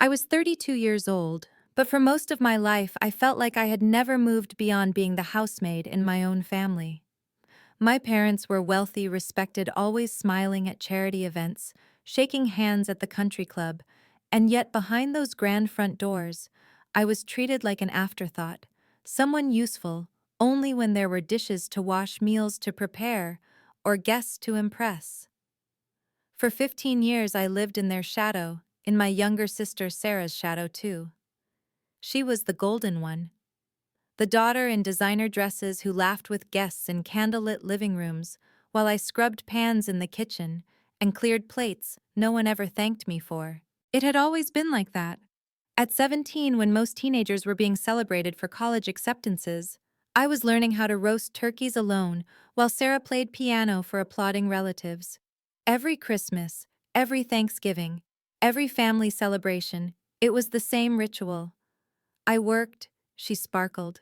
I was 32 years old, but for most of my life I felt like I had never moved beyond being the housemaid in my own family. My parents were wealthy, respected, always smiling at charity events, shaking hands at the country club, and yet behind those grand front doors, I was treated like an afterthought, someone useful only when there were dishes to wash, meals to prepare, or guests to impress. For 15 years I lived in their shadow, in my younger sister Sarah's shadow too. She was the golden one, the daughter in designer dresses who laughed with guests in candlelit living rooms, while I scrubbed pans in the kitchen and cleared plates no one ever thanked me for. It had always been like that. At 17, when most teenagers were being celebrated for college acceptances, I was learning how to roast turkeys alone while Sarah played piano for applauding relatives. Every Christmas, every Thanksgiving, every family celebration, it was the same ritual. I worked, she sparkled.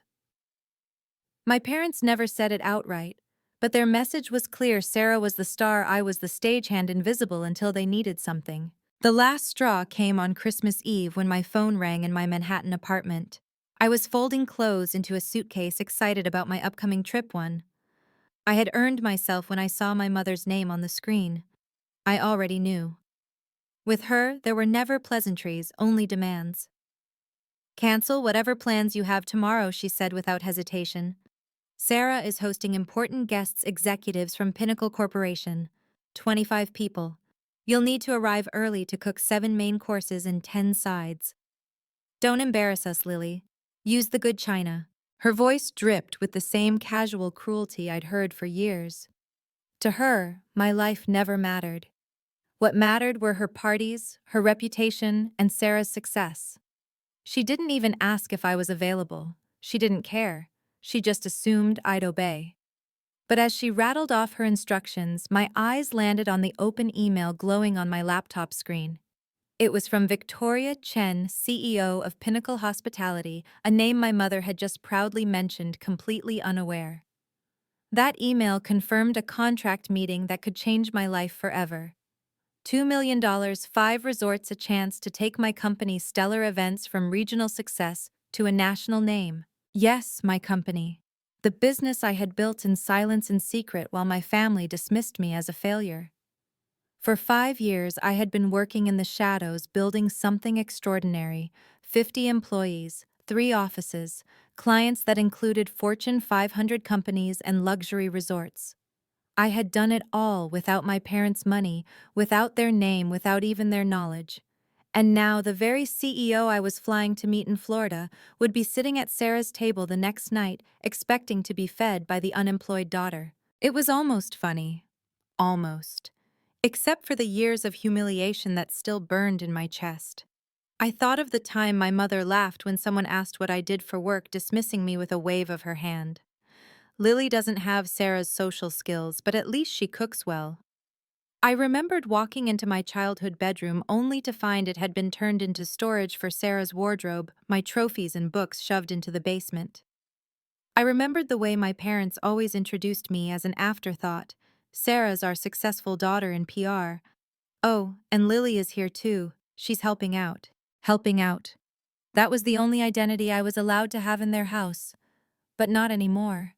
My parents never said it outright, but their message was clear: Sarah was the star, I was the stagehand, invisible until they needed something. The last straw came on Christmas Eve when my phone rang in my Manhattan apartment. I was folding clothes into a suitcase, excited about my upcoming trip. I had earned myself when I saw my mother's name on the screen. I already knew. With her, there were never pleasantries, only demands. "Cancel whatever plans you have tomorrow," she said without hesitation. "Sarah is hosting important guests, executives from Pinnacle Corporation. 25 people. You'll need to arrive early to cook 7 main courses and 10 sides. Don't embarrass us, Lily. Use the good china." Her voice dripped with the same casual cruelty I'd heard for years. To her, my life never mattered. What mattered were her parties, her reputation, and Sarah's success. She didn't even ask if I was available. She didn't care. She just assumed I'd obey. But as she rattled off her instructions, my eyes landed on the open email glowing on my laptop screen. It was from Victoria Chen, CEO of Pinnacle Hospitality, a name my mother had just proudly mentioned, completely unaware. That email confirmed a contract meeting that could change my life forever. $2 million, 5 resorts, a chance to take my company's stellar events from regional success to a national name. Yes, my company. The business I had built in silence and secret while my family dismissed me as a failure. For 5 years, I had been working in the shadows, building something extraordinary: 50 employees, 3 offices, clients that included Fortune 500 companies and luxury resorts. I had done it all without my parents' money, without their name, without even their knowledge. And now the very CEO I was flying to meet in Florida would be sitting at Sarah's table the next night, expecting to be fed by the unemployed daughter. It was almost funny. Almost. Except for the years of humiliation that still burned in my chest. I thought of the time my mother laughed when someone asked what I did for work, dismissing me with a wave of her hand. "Lily doesn't have Sarah's social skills, but at least she cooks well." I remembered walking into my childhood bedroom only to find it had been turned into storage for Sarah's wardrobe, my trophies and books shoved into the basement. I remembered the way my parents always introduced me as an afterthought. "Sarah's our successful daughter in PR. Oh, and Lily is here too. She's helping out." Helping out. That was the only identity I was allowed to have in their house. But not anymore.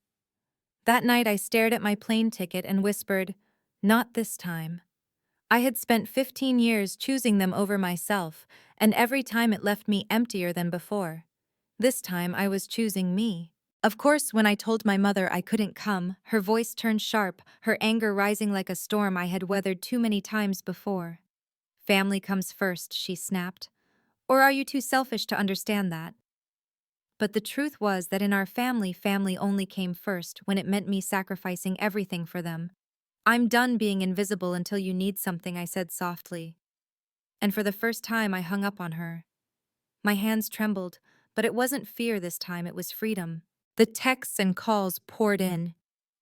That night I stared at my plane ticket and whispered, "Not this time." I had spent 15 years choosing them over myself, and every time it left me emptier than before. This time I was choosing me. Of course, when I told my mother I couldn't come, her voice turned sharp, her anger rising like a storm I had weathered too many times before. "Family comes first," she snapped. "Or are you too selfish to understand that?" But the truth was that in our family, family only came first when it meant me sacrificing everything for them. "I'm done being invisible until you need something," I said softly. And for the first time, I hung up on her. My hands trembled, but it wasn't fear this time, it was freedom. The texts and calls poured in.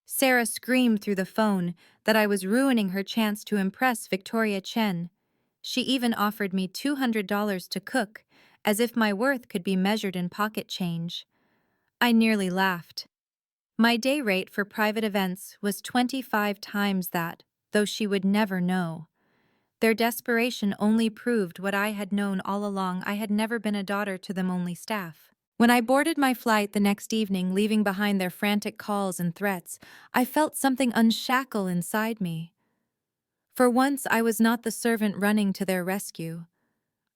Sarah screamed through the phone that I was ruining her chance to impress Victoria Chen. She even offered me $200 to cook, as if my worth could be measured in pocket change. I nearly laughed. My day rate for private events was 25 times that, though she would never know. Their desperation only proved what I had known all along: I had never been a daughter to them, only staff. When I boarded my flight the next evening, leaving behind their frantic calls and threats, I felt something unshackle inside me. For once, I was not the servant running to their rescue.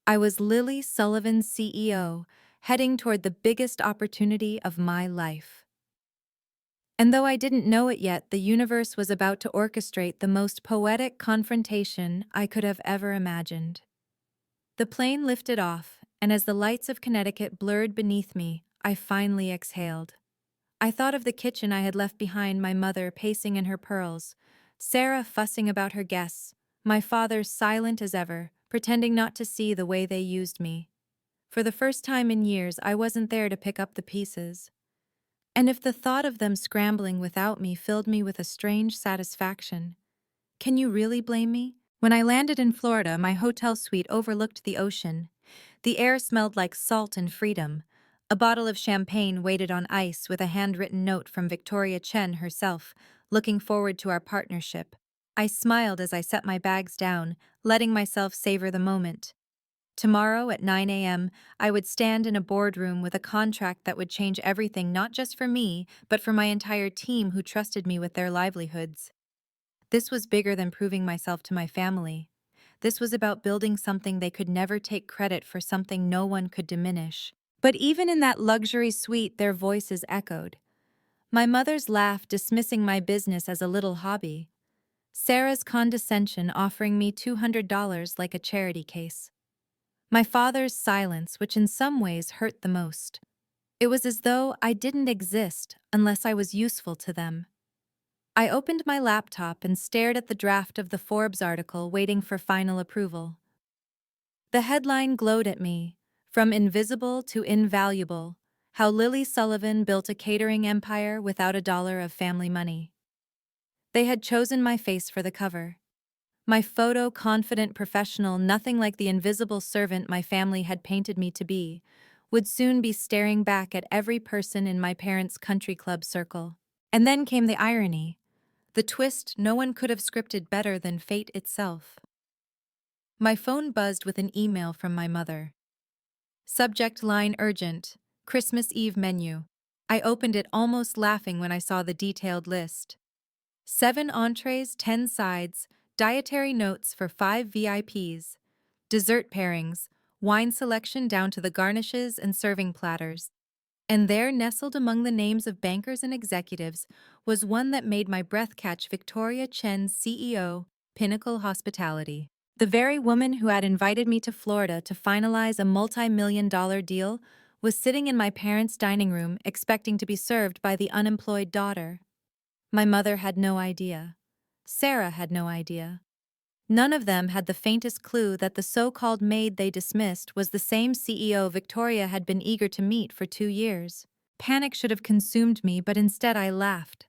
I was Lily Sullivan's CEO, heading toward the biggest opportunity of my life. And though I didn't know it yet, the universe was about to orchestrate the most poetic confrontation I could have ever imagined. The plane lifted off, and as the lights of Connecticut blurred beneath me, I finally exhaled. I thought of the kitchen I had left behind, my mother pacing in her pearls, Sarah fussing about her guests, my father silent as ever, pretending not to see the way they used me. For the first time in years, I wasn't there to pick up the pieces. And if the thought of them scrambling without me filled me with a strange satisfaction, can you really blame me? When I landed in Florida, my hotel suite overlooked the ocean. The air smelled like salt and freedom. A bottle of champagne waited on ice with a handwritten note from Victoria Chen herself, looking forward to our partnership. I smiled as I set my bags down, letting myself savor the moment. Tomorrow at 9 a.m., I would stand in a boardroom with a contract that would change everything, not just for me, but for my entire team who trusted me with their livelihoods. This was bigger than proving myself to my family. This was about building something they could never take credit for, something no one could diminish. But even in that luxury suite, their voices echoed. My mother's laugh dismissing my business as a little hobby. Sarah's condescension offering me $200 like a charity case. My father's silence, which in some ways hurt the most. It was as though I didn't exist unless I was useful to them. I opened my laptop and stared at the draft of the Forbes article, waiting for final approval. The headline glowed at me: From Invisible to Invaluable, How Lily Sullivan Built a Catering Empire Without a Dollar of Family Money. They had chosen my face for the cover. My photo, confident, professional, nothing like the invisible servant my family had painted me to be, would soon be staring back at every person in my parents' country club circle. And then came the irony. The twist no one could have scripted better than fate itself. My phone buzzed with an email from my mother. Subject line: urgent, Christmas Eve menu. I opened it, almost laughing when I saw the detailed list. 7 entrees, 10 sides, dietary notes for 5 VIPs, dessert pairings, wine selection down to the garnishes and serving platters. And there, nestled among the names of bankers and executives, was one that made my breath catch: Victoria Chen, CEO, Pinnacle Hospitality. The very woman who had invited me to Florida to finalize a multi-million-dollar deal was sitting in my parents' dining room, expecting to be served by the unemployed daughter. My mother had no idea. Sarah had no idea. None of them had the faintest clue that the so-called maid they dismissed was the same CEO Victoria had been eager to meet for 2 years. Panic should have consumed me, but instead I laughed.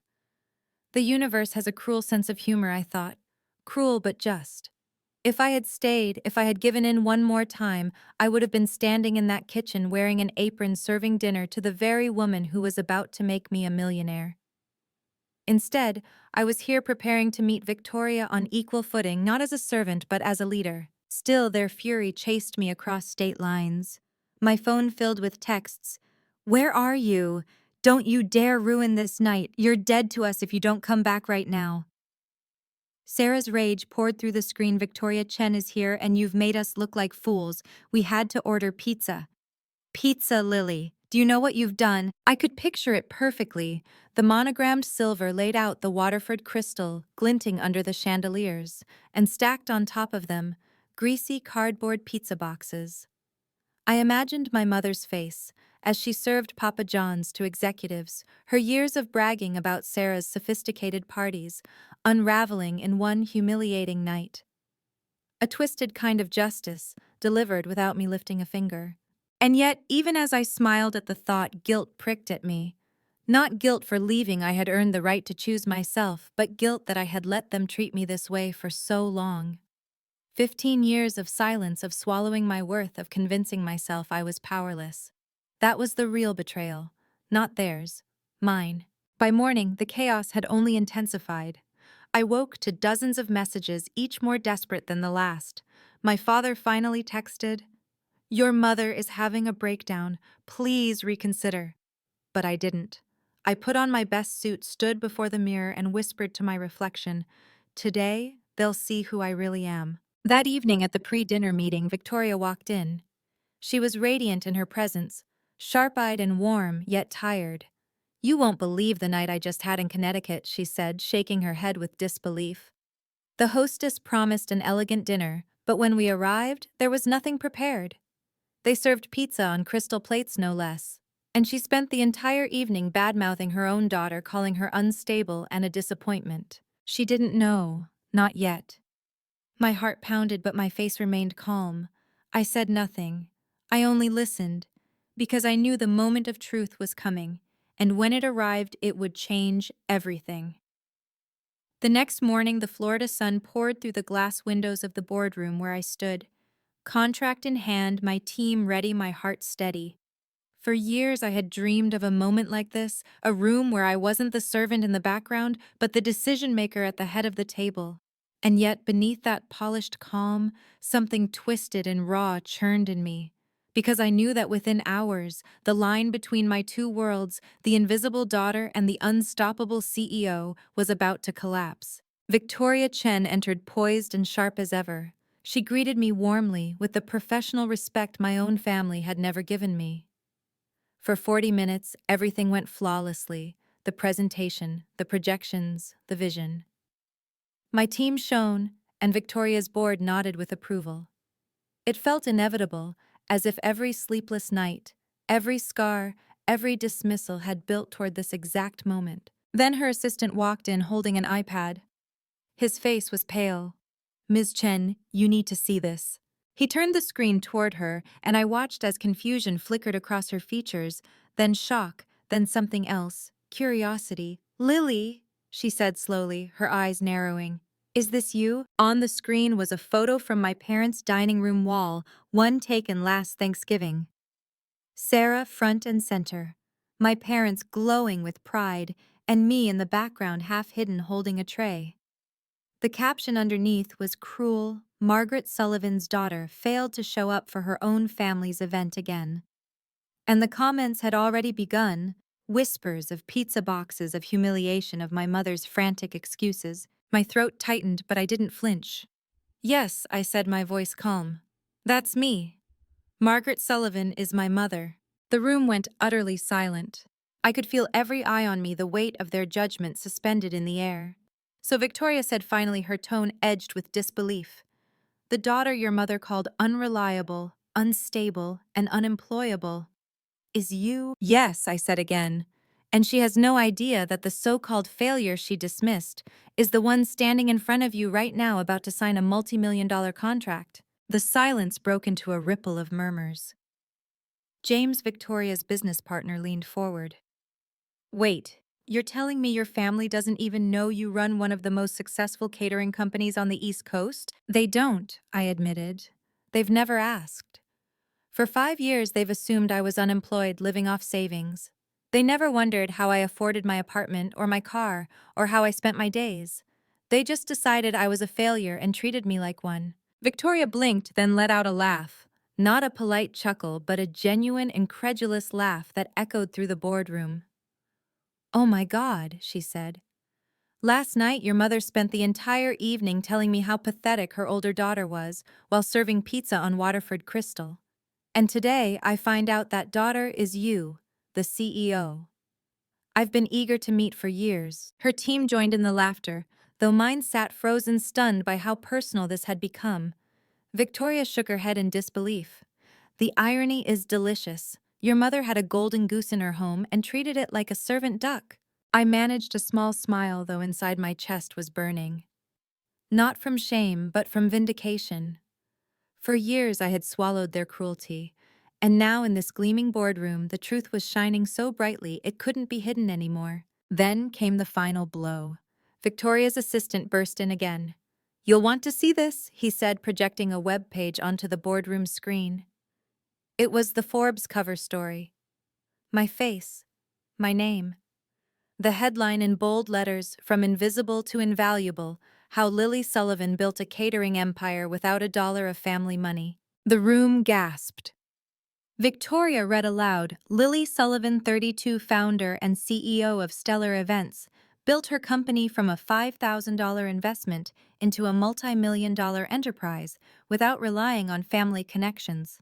The universe has a cruel sense of humor, I thought. Cruel but just. If I had stayed, if I had given in one more time, I would have been standing in that kitchen wearing an apron, serving dinner to the very woman who was about to make me a millionaire. Instead, I was here preparing to meet Victoria on equal footing, not as a servant but as a leader. Still, their fury chased me across state lines. My phone filled with texts. "Where are you? Don't you dare ruin this night. You're dead to us if you don't come back right now." Sarah's rage poured through the screen. "Victoria Chen is here and you've made us look like fools. We had to order pizza." "Pizza, Lily. Do you know what you've done?" I could picture it perfectly. The monogrammed silver laid out, the Waterford crystal glinting under the chandeliers, and stacked on top of them, greasy cardboard pizza boxes. I imagined my mother's face as she served Papa John's to executives, her years of bragging about Sarah's sophisticated parties, unraveling in one humiliating night. A twisted kind of justice, delivered without me lifting a finger. And yet, even as I smiled at the thought, guilt pricked at me. Not guilt for leaving, I had earned the right to choose myself, but guilt that I had let them treat me this way for so long. 15 years of silence, of swallowing my worth, of convincing myself I was powerless. That was the real betrayal, not theirs, mine. By morning, the chaos had only intensified. I woke to dozens of messages, each more desperate than the last. My father finally texted, "Your mother is having a breakdown. Please reconsider." But I didn't. I put on my best suit, stood before the mirror, and whispered to my reflection, "Today, they'll see who I really am." That evening at the pre-dinner meeting, Victoria walked in. She was radiant in her presence, sharp-eyed and warm, yet tired. "You won't believe the night I just had in Connecticut," she said, shaking her head with disbelief. The hostess promised an elegant dinner, but when we arrived, there was nothing prepared. They served pizza on crystal plates, no less. And she spent the entire evening bad-mouthing her own daughter, calling her unstable and a disappointment. She didn't know, not yet. My heart pounded, but my face remained calm. I said nothing. I only listened, because I knew the moment of truth was coming, and when it arrived, it would change everything. The next morning, the Florida sun poured through the glass windows of the boardroom where I stood. Contract in hand, my team ready, my heart steady. For years I had dreamed of a moment like this, a room where I wasn't the servant in the background, but the decision-maker at the head of the table. And yet, beneath that polished calm, something twisted and raw churned in me. Because I knew that within hours, the line between my two worlds, the invisible daughter and the unstoppable CEO, was about to collapse. Victoria Chen entered poised and sharp as ever. She greeted me warmly, with the professional respect my own family had never given me. For 40 minutes, everything went flawlessly: the presentation, the projections, the vision. My team shone, and Victoria's board nodded with approval. It felt inevitable, as if every sleepless night, every scar, every dismissal had built toward this exact moment. Then her assistant walked in holding an iPad. His face was pale. "Ms. Chen, you need to see this." He turned the screen toward her, and I watched as confusion flickered across her features, then shock, then something else, curiosity. "Lily," she said slowly, her eyes narrowing. "Is this you?" On the screen was a photo from my parents' dining room wall, one taken last Thanksgiving. Sarah front and center, my parents glowing with pride, and me in the background half hidden holding a tray. The caption underneath was cruel: "Margaret Sullivan's daughter failed to show up for her own family's event again." And the comments had already begun, whispers of pizza boxes, of humiliation, of my mother's frantic excuses. My throat tightened, but I didn't flinch. "Yes," I said, my voice calm. "That's me. Margaret Sullivan is my mother." The room went utterly silent. I could feel every eye on me, the weight of their judgment suspended in the air. So Victoria said finally, her tone edged with disbelief, "The daughter your mother called unreliable, unstable, and unemployable is you?" "Yes," I said again. "And she has no idea that the so-called failure she dismissed is the one standing in front of you right now, about to sign a multi-million-dollar contract." The silence broke into a ripple of murmurs. James, Victoria's business partner, leaned forward. "Wait, you're telling me your family doesn't even know you run one of the most successful catering companies on the East Coast?" "They don't," I admitted. "They've never asked. For 5 years, they've assumed I was unemployed, living off savings. They never wondered how I afforded my apartment or my car, or how I spent my days. They just decided I was a failure and treated me like one." Victoria blinked, then let out a laugh. Not a polite chuckle, but a genuine, incredulous laugh that echoed through the boardroom. "Oh my God," she said. "Last night, your mother spent the entire evening telling me how pathetic her older daughter was while serving pizza on Waterford Crystal. And today, I find out that daughter is you, the CEO. I've been eager to meet for years." Her team joined in the laughter, though mine sat frozen, stunned by how personal this had become. Victoria shook her head in disbelief. "The irony is delicious. Your mother had a golden goose in her home and treated it like a servant duck." I managed a small smile, though inside my chest was burning. Not from shame, but from vindication. For years I had swallowed their cruelty, and now in this gleaming boardroom the truth was shining so brightly it couldn't be hidden anymore. Then came the final blow. Victoria's assistant burst in again. "You'll want to see this," he said, projecting a web page onto the boardroom screen. It was the Forbes cover story. My face, my name. The headline in bold letters, From Invisible to Invaluable, How Lily Sullivan Built a Catering Empire Without a Dollar of Family Money. The room gasped. Victoria read aloud, Lily Sullivan, 32, founder and CEO of Stellar Events, built her company from a $5,000 investment into a multi-million-dollar enterprise without relying on family connections.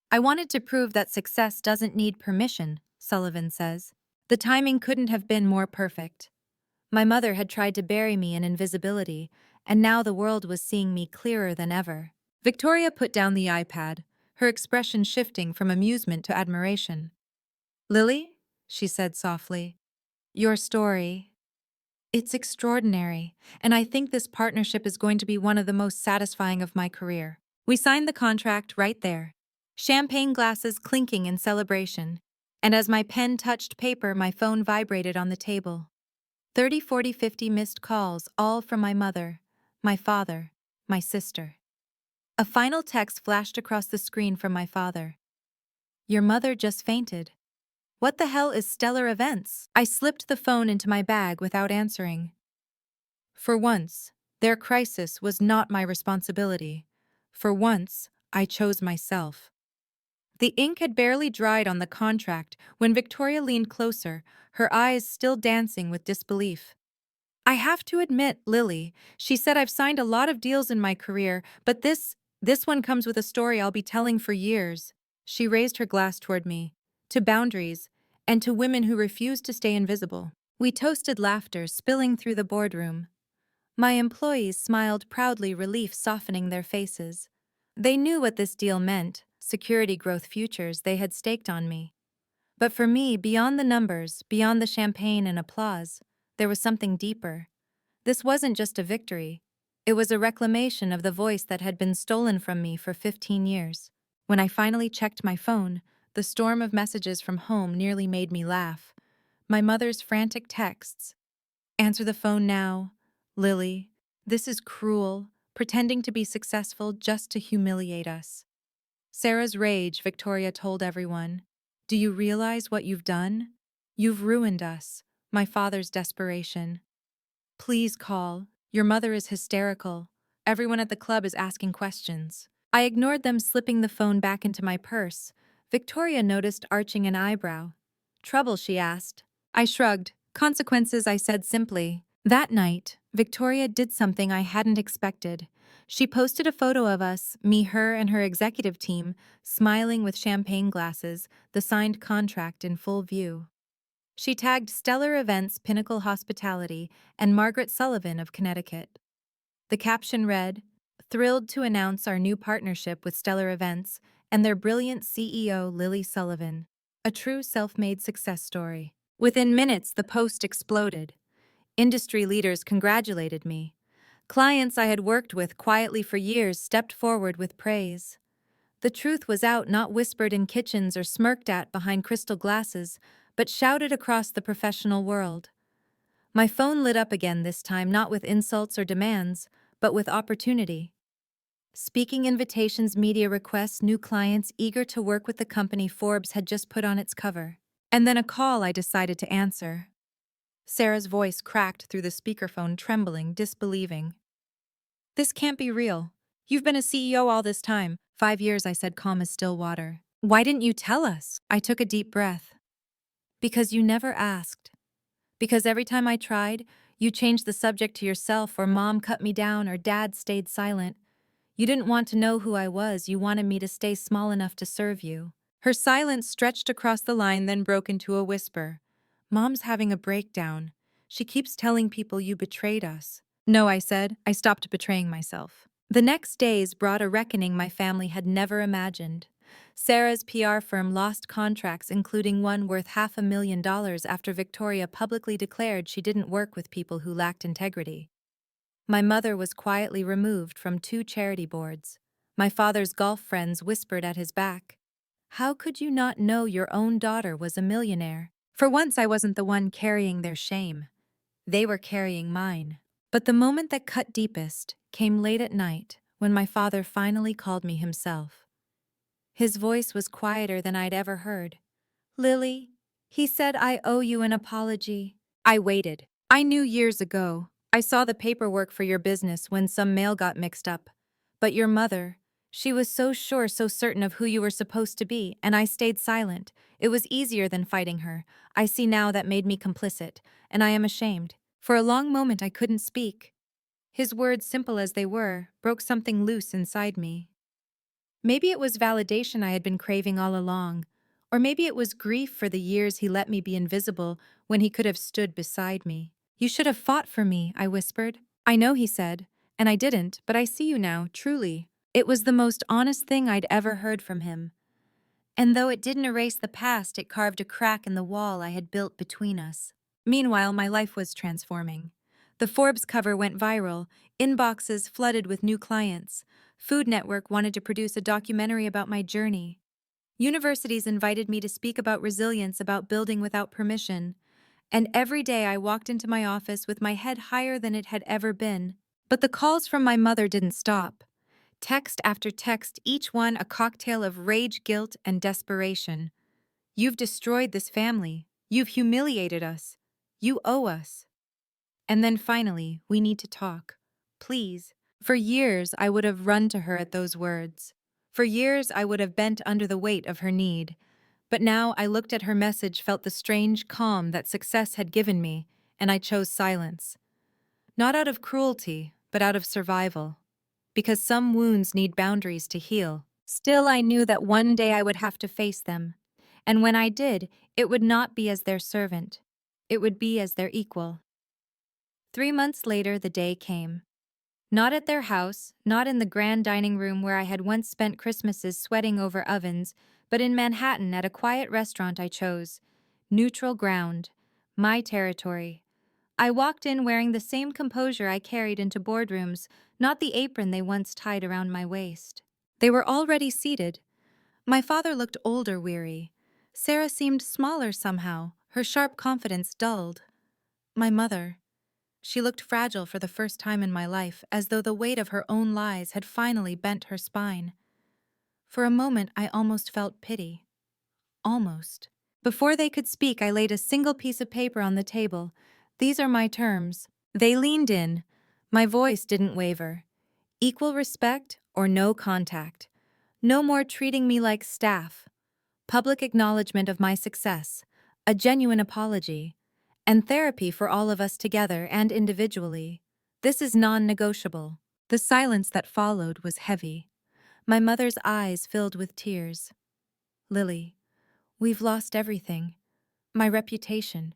I wanted to prove that success doesn't need permission, Sullivan says. The timing couldn't have been more perfect. My mother had tried to bury me in invisibility, and now the world was seeing me clearer than ever. Victoria put down the iPad, her expression shifting from amusement to admiration. Lily, she said softly, your story. It's extraordinary, and I think this partnership is going to be one of the most satisfying of my career. We signed the contract right there, champagne glasses clinking in celebration, and as my pen touched paper, my phone vibrated on the table. 30, 40, 50 missed calls, all from my mother, my father, my sister. A final text flashed across the screen from my father. Your mother just fainted. What the hell is Stellar Events? I slipped the phone into my bag without answering. For once, their crisis was not my responsibility. For once, I chose myself. The ink had barely dried on the contract when Victoria leaned closer, her eyes still dancing with disbelief. I have to admit, Lily, she said, I've signed a lot of deals in my career, but this one comes with a story I'll be telling for years. She raised her glass toward me, to boundaries, and to women who refuse to stay invisible. We toasted laughter spilling through the boardroom. My employees smiled proudly, relief softening their faces. They knew what this deal meant, security growth futures they had staked on me. But for me, beyond the numbers, beyond the champagne and applause, there was something deeper. This wasn't just a victory. It was a reclamation of the voice that had been stolen from me for 15 years. When I finally checked my phone, the storm of messages from home nearly made me laugh. My mother's frantic texts. Answer the phone now. Lily, this is cruel, pretending to be successful just to humiliate us. Sarah's rage, Victoria told everyone. Do you realize what you've done? You've ruined us. My father's desperation. Please call. Your mother is hysterical. Everyone at the club is asking questions. I ignored them, slipping the phone back into my purse. Victoria noticed, arching an eyebrow. Trouble, she asked. I shrugged. Consequences, I said simply. That night, Victoria did something I hadn't expected. She posted a photo of us, me, her, and her executive team, smiling with champagne glasses, the signed contract in full view. She tagged Stellar Events, Pinnacle Hospitality, and Margaret Sullivan of Connecticut. The caption read, Thrilled to announce our new partnership with Stellar Events and their brilliant CEO, Lily Sullivan. A true self-made success story. Within minutes, the post exploded. Industry leaders congratulated me. Clients I had worked with quietly for years stepped forward with praise. The truth was out, not whispered in kitchens or smirked at behind crystal glasses, but shouted across the professional world. My phone lit up again, this time not with insults or demands, but with opportunity. Speaking invitations, media requests, new clients eager to work with the company Forbes had just put on its cover. And then a call I decided to answer. Sarah's voice cracked through the speakerphone, trembling, disbelieving. This can't be real. You've been a CEO all this time. 5 years, I said, calm as still water. Why didn't you tell us? I took a deep breath. Because you never asked. Because every time I tried, you changed the subject to yourself, or Mom cut me down, or Dad stayed silent. You didn't want to know who I was. You wanted me to stay small enough to serve you. Her silence stretched across the line, then broke into a whisper. Mom's having a breakdown. She keeps telling people you betrayed us. No, I said. I stopped betraying myself. The next days brought a reckoning my family had never imagined. Sarah's PR firm lost contracts, including one worth $500,000 after Victoria publicly declared she didn't work with people who lacked integrity. My mother was quietly removed from 2 charity boards. My father's golf friends whispered at his back. How could you not know your own daughter was a millionaire? For once, I wasn't the one carrying their shame. They were carrying mine. But the moment that cut deepest came late at night when my father finally called me himself. His voice was quieter than I'd ever heard. Lily, He said I owe you an apology. I waited. I knew years ago. I saw the paperwork for your business when some mail got mixed up. But your mother, she was so sure, so certain of who you were supposed to be, and I stayed silent. It was easier than fighting her. I see now that made me complicit, and I am ashamed. For a long moment I couldn't speak. His words, simple as they were, broke something loose inside me. Maybe it was validation I had been craving all along, or maybe it was grief for the years he let me be invisible when he could have stood beside me. You should have fought for me, I whispered. I know, he said, and I didn't, but I see you now, truly. It was the most honest thing I'd ever heard from him. And though it didn't erase the past, it carved a crack in the wall I had built between us. Meanwhile, my life was transforming. The Forbes cover went viral, inboxes flooded with new clients. Food Network wanted to produce a documentary about my journey. Universities invited me to speak about resilience, about building without permission. And every day I walked into my office with my head higher than it had ever been. But the calls from my mother didn't stop. Text after text, each one a cocktail of rage, guilt, and desperation. You've destroyed this family. You've humiliated us. You owe us. And then finally, we need to talk. Please. For years, I would have run to her at those words. For years, I would have bent under the weight of her need. But now I looked at her message, felt the strange calm that success had given me, and I chose silence. Not out of cruelty, but out of survival. Because some wounds need boundaries to heal. Still, I knew that one day I would have to face them. And when I did, it would not be as their servant. It would be as their equal. 3 months later, the day came. Not at their house, not in the grand dining room where I had once spent Christmases sweating over ovens, but in Manhattan at a quiet restaurant I chose. Neutral ground. My territory. I walked in wearing the same composure I carried into boardrooms, not the apron they once tied around my waist. They were already seated. My father looked older, weary. Sarah seemed smaller somehow, her sharp confidence dulled. My mother. She looked fragile for the first time in my life, as though the weight of her own lies had finally bent her spine. For a moment, I almost felt pity. Almost. Before they could speak, I laid a single piece of paper on the table. These are my terms. They leaned in. My voice didn't waver. Equal respect or no contact. No more treating me like staff. Public acknowledgement of my success. A genuine apology. And therapy for all of us together and individually. This is non-negotiable. The silence that followed was heavy. My mother's eyes filled with tears. Lily, we've lost everything. My reputation.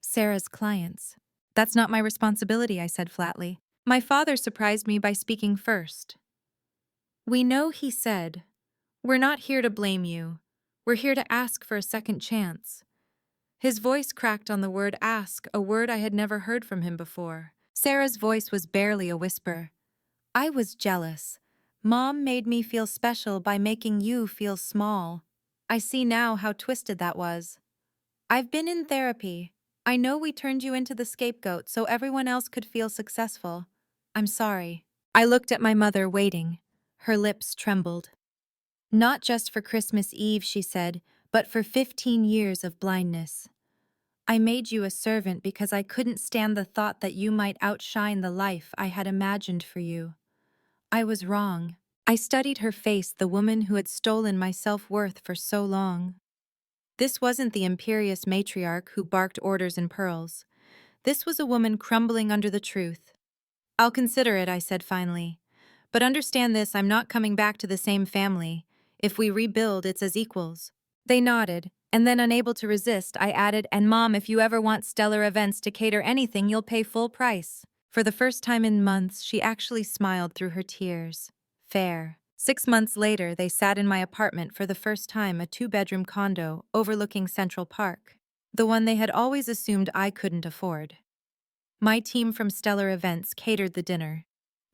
Sarah's clients. That's not my responsibility, I said flatly. My father surprised me by speaking first. We know, he said. We're not here to blame you. We're here to ask for a second chance. His voice cracked on the word ask, a word I had never heard from him before. Sarah's voice was barely a whisper. I was jealous. Mom made me feel special by making you feel small. I see now how twisted that was. I've been in therapy. I know we turned you into the scapegoat so everyone else could feel successful. I'm sorry. I looked at my mother, waiting. Her lips trembled. Not just for Christmas Eve, she said, but for 15 years of blindness. I made you a servant because I couldn't stand the thought that you might outshine the life I had imagined for you. I was wrong. I studied her face, the woman who had stolen my self-worth for so long. This wasn't the imperious matriarch who barked orders in pearls. This was a woman crumbling under the truth. I'll consider it, I said finally. But understand this, I'm not coming back to the same family. If we rebuild, it's as equals. They nodded, and then unable to resist, I added, and Mom, if you ever want stellar events to cater anything, you'll pay full price. For the first time in months, she actually smiled through her tears. Fair. 6 months later, they sat in my apartment for the first time, a 2-bedroom condo overlooking Central Park. The one they had always assumed I couldn't afford. My team from Stellar Events catered the dinner.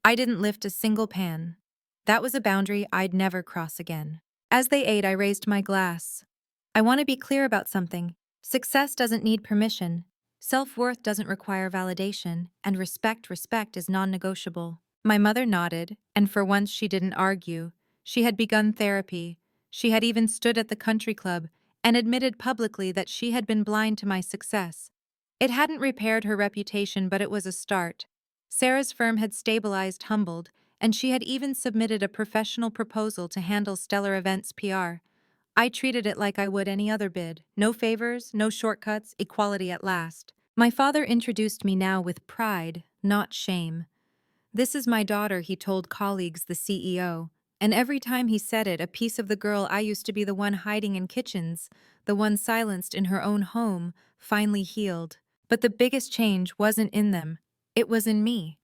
I didn't lift a single pan. That was a boundary I'd never cross again. As they ate, I raised my glass. I want to be clear about something. Success doesn't need permission. Self-worth doesn't require validation, and respect is non-negotiable. My mother nodded, and for once she didn't argue. She had begun therapy. She had even stood at the country club, and admitted publicly that she had been blind to my success. It hadn't repaired her reputation, but it was a start. Sarah's firm had stabilized, humbled, and she had even submitted a professional proposal to handle Stellar Events PR. I treated it like I would any other bid. No favors, no shortcuts, equality at last. My father introduced me now with pride, not shame. "This is my daughter," he told colleagues, the CEO. And every time he said it, a piece of the girl I used to be, the one hiding in kitchens, the one silenced in her own home, finally healed. But the biggest change wasn't in them. It was in me.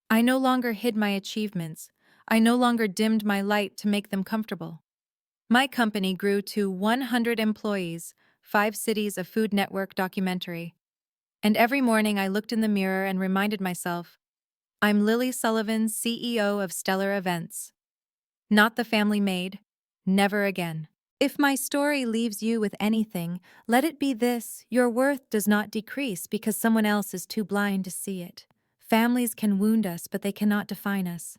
I no longer hid my achievements. I no longer dimmed my light to make them comfortable. My company grew to 100 employees, 5 cities, a Food Network documentary. And every morning I looked in the mirror and reminded myself, I'm Lily Sullivan, CEO of Stellar Events. Not the family maid. Never again. If my story leaves you with anything, let it be this: your worth does not decrease because someone else is too blind to see it. Families can wound us, but they cannot define us.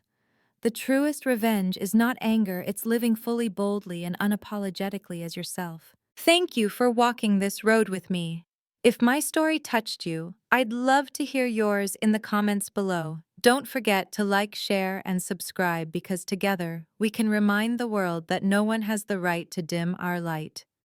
The truest revenge is not anger, it's living fully, boldly, and unapologetically as yourself. Thank you for walking this road with me. If my story touched you, I'd love to hear yours in the comments below. Don't forget to like, share, and subscribe, because together we can remind the world that no one has the right to dim our light.